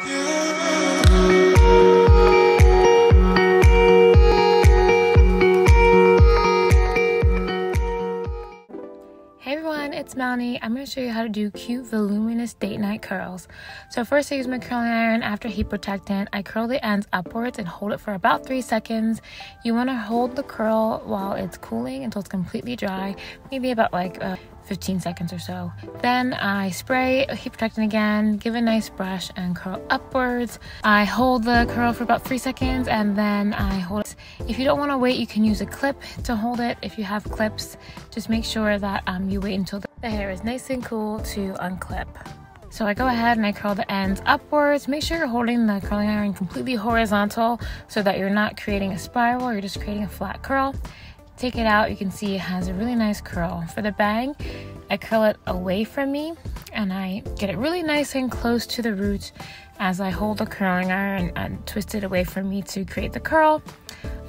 Hey everyone, it's Melanie. I'm going to show you how to do cute voluminous date night curls. So first I use my curling iron. After heat protectant, I curl the ends upwards and hold it for about 3 seconds. You want to hold the curl while it's cooling until it's completely dry, maybe about 15 seconds or so. Then I spray heat protectant again, give a nice brush and curl upwards. I hold the curl for about 3 seconds and then I hold it. If you don't want to wait, you can use a clip to hold it. If you have clips, just make sure that you wait until the hair is nice and cool to unclip. So I go ahead and I curl the ends upwards. Make sure you're holding the curling iron completely horizontal so that you're not creating a spiral, you're just creating a flat curl. Take it out, you can see it has a really nice curl. For the bang, I curl it away from me and I get it really nice and close to the roots as I hold the curling iron and twist it away from me to create the curl.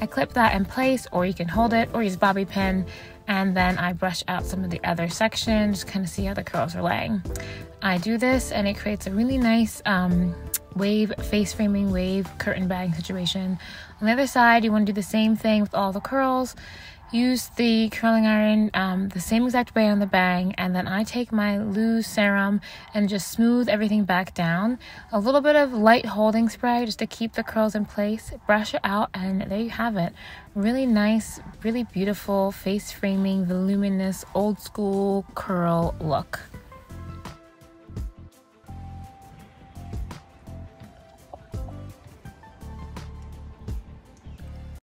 I clip that in place, or you can hold it or use bobby pin, and then I brush out some of the other sections, just kind of see how the curls are laying. I do this and it creates a really nice wave, face framing wave curtain bang situation. On the other side, you want to do the same thing with all the curls. Use the curling iron the same exact way on the bang, and then I take my loose serum and just smooth everything back down. A little bit of light holding spray just to keep the curls in place, brush it out, and there you have it. Really nice, really beautiful face framing, voluminous, old school curl look.